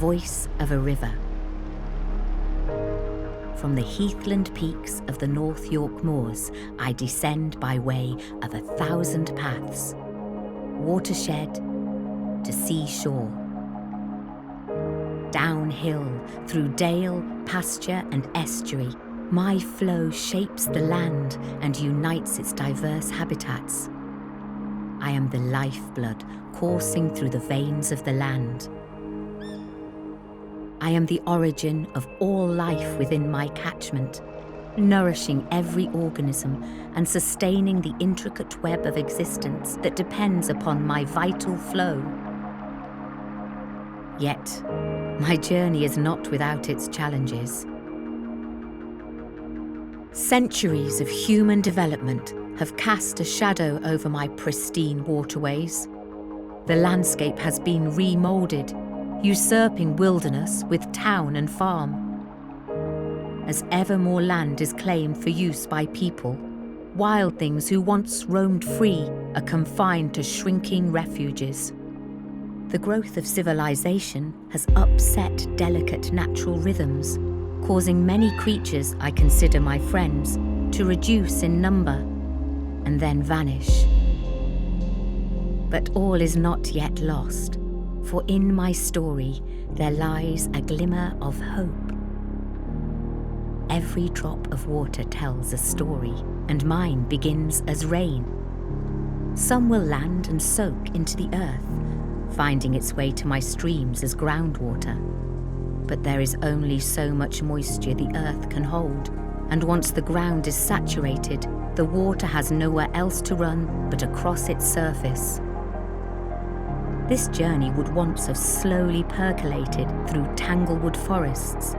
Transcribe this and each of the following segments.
voice of a river. From the heathland peaks of the North York moors, I descend by way of 1,000 paths, watershed to seashore. Downhill, through dale, pasture and estuary, my flow shapes the land and unites its diverse habitats. I am the lifeblood coursing through the veins of the land. I am the origin of all life within my catchment, nourishing every organism and sustaining the intricate web of existence that depends upon my vital flow. Yet, my journey is not without its challenges. Centuries of human development have cast a shadow over my pristine waterways. The landscape has been remoulded, usurping wilderness with town and farm. As ever more land is claimed for use by people, wild things who once roamed free are confined to shrinking refuges. The growth of civilization has upset delicate natural rhythms, causing many creatures I consider my friends to reduce in number and then vanish. But all is not yet lost, for in my story there lies a glimmer of hope. Every drop of water tells a story, and mine begins as rain. Some will land and soak into the earth, finding its way to my streams as groundwater. But there is only so much moisture the earth can hold, and once the ground is saturated, the water has nowhere else to run but across its surface. This journey would once have slowly percolated through tanglewood forests,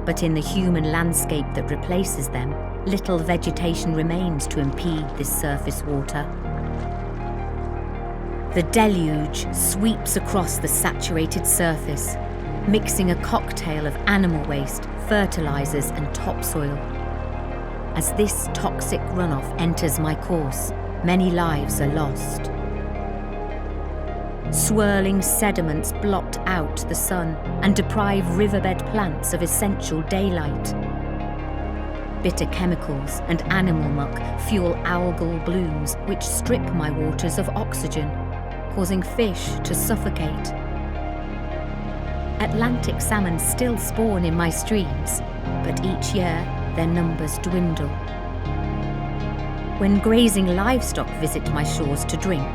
but in the human landscape that replaces them, little vegetation remains to impede this surface water. The deluge sweeps across the saturated surface, mixing a cocktail of animal waste, fertilizers and topsoil. As this toxic runoff enters my course, many lives are lost. Swirling sediments blot out the sun and deprive riverbed plants of essential daylight. Bitter chemicals and animal muck fuel algal blooms which strip my waters of oxygen, causing fish to suffocate. Atlantic salmon still spawn in my streams, but each year their numbers dwindle. When grazing livestock visit my shores to drink,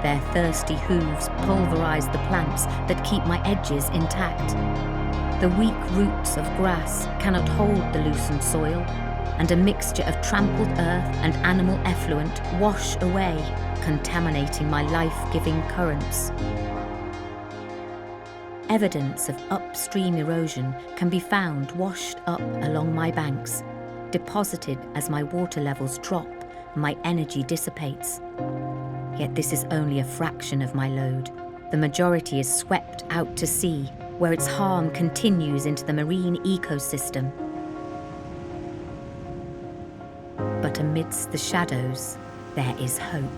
their thirsty hooves pulverize the plants that keep my edges intact. The weak roots of grass cannot hold the loosened soil, and a mixture of trampled earth and animal effluent wash away, contaminating my life-giving currents. Evidence of upstream erosion can be found washed up along my banks, deposited as my water levels drop and my energy dissipates. Yet this is only a fraction of my load. The majority is swept out to sea, where its harm continues into the marine ecosystem. But amidst the shadows, there is hope.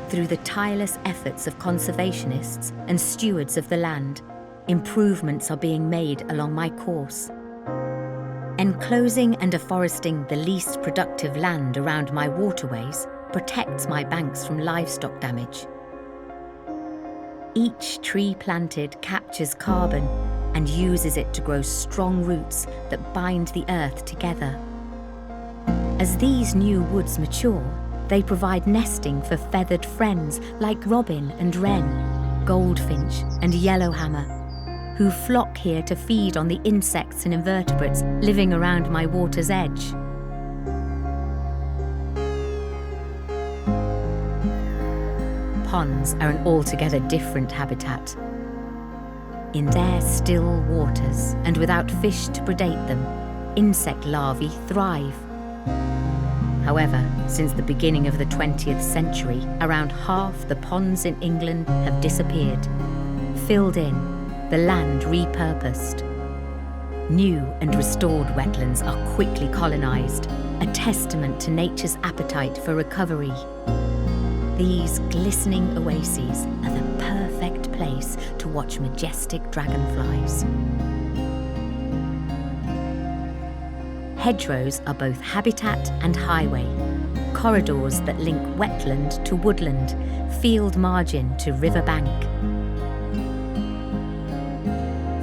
Through the tireless efforts of conservationists and stewards of the land, improvements are being made along my course. Enclosing and afforesting the least productive land around my waterways protects my banks from livestock damage. Each tree planted captures carbon and uses it to grow strong roots that bind the earth together. As these new woods mature, they provide nesting for feathered friends like robin and wren, goldfinch and yellowhammer, who flock here to feed on the insects and invertebrates living around my water's edge. Ponds are an altogether different habitat. In their still waters, and without fish to predate them, insect larvae thrive. However, since the beginning of the 20th century, around half the ponds in England have disappeared, filled in, the land repurposed. New and restored wetlands are quickly colonised, a testament to nature's appetite for recovery. These glistening oases are the perfect place to watch majestic dragonflies. Hedgerows are both habitat and highway, corridors that link wetland to woodland, field margin to river bank.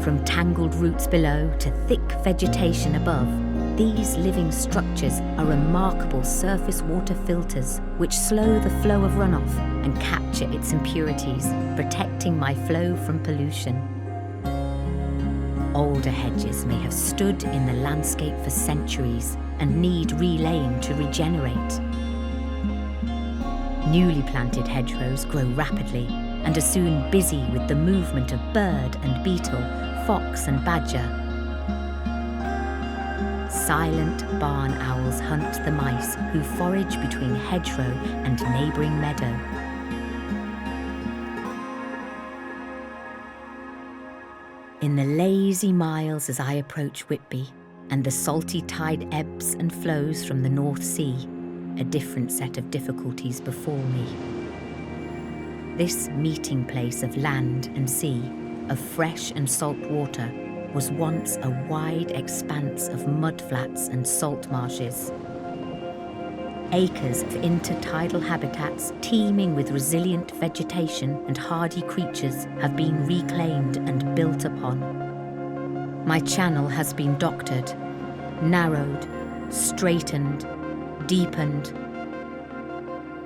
From tangled roots below to thick vegetation above, these living structures are remarkable surface water filters which slow the flow of runoff and capture its impurities, protecting my flow from pollution. Older hedges may have stood in the landscape for centuries and need relaying to regenerate. Newly planted hedgerows grow rapidly and are soon busy with the movement of bird and beetle, fox and badger. Silent barn owls hunt the mice who forage between hedgerow and neighbouring meadow. In the lazy miles as I approach Whitby, and the salty tide ebbs and flows from the North Sea, a different set of difficulties befall me. This meeting place of land and sea, of fresh and salt water, was once a wide expanse of mudflats and salt marshes. Acres of intertidal habitats teeming with resilient vegetation and hardy creatures have been reclaimed and built upon. My channel has been doctored, narrowed, straightened, deepened.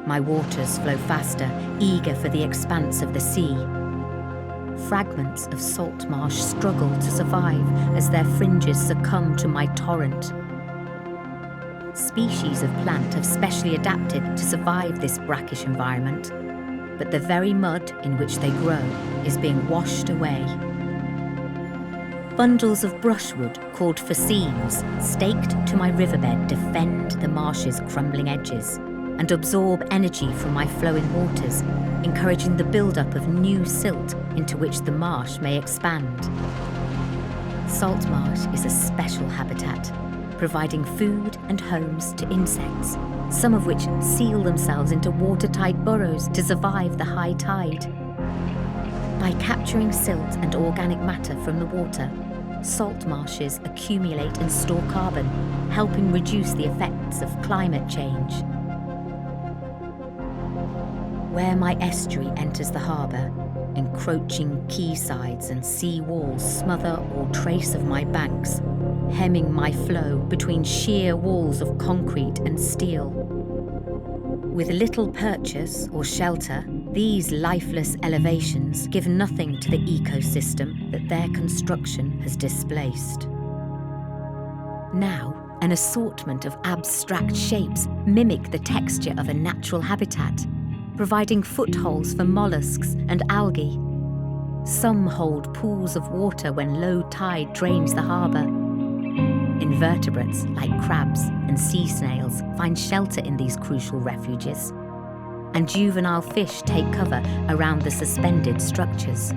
My waters flow faster, eager for the expanse of the sea. Fragments of salt marsh struggle to survive as their fringes succumb to my torrent. Species of plant have specially adapted to survive this brackish environment, but the very mud in which they grow is being washed away. Bundles of brushwood called fascines, staked to my riverbed, defend the marsh's crumbling edges and absorb energy from my flowing waters, encouraging the build-up of new silt into which the marsh may expand. Salt marsh is a special habitat, providing food and homes to insects, some of which seal themselves into watertight burrows to survive the high tide. By capturing silt and organic matter from the water, salt marshes accumulate and store carbon, helping reduce the effects of climate change. Where my estuary enters the harbour, encroaching quaysides and sea walls smother all trace of my banks, hemming my flow between sheer walls of concrete and steel. With little purchase or shelter, these lifeless elevations give nothing to the ecosystem that their construction has displaced. Now, an assortment of abstract shapes mimic the texture of a natural habitat, providing footholds for mollusks and algae. Some hold pools of water when low tide drains the harbour. Invertebrates like crabs and sea snails find shelter in these crucial refuges, and juvenile fish take cover around the suspended structures.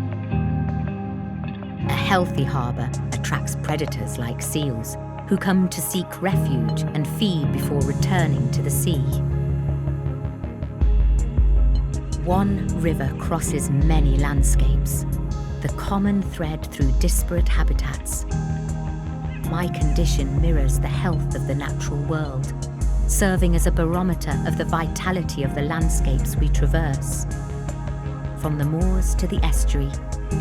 A healthy harbour attracts predators like seals, who come to seek refuge and feed before returning to the sea. One river crosses many landscapes, the common thread through disparate habitats. My condition mirrors the health of the natural world, serving as a barometer of the vitality of the landscapes we traverse. From the moors to the estuary,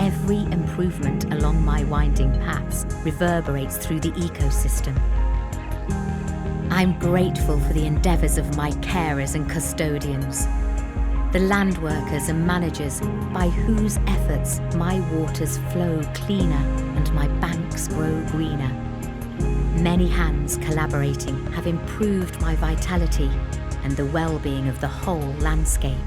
every improvement along my winding paths reverberates through the ecosystem. I'm grateful for the endeavours of my carers and custodians, the land workers and managers by whose efforts my waters flow cleaner and my banks grow greener. Many hands collaborating have improved my vitality and the well-being of the whole landscape.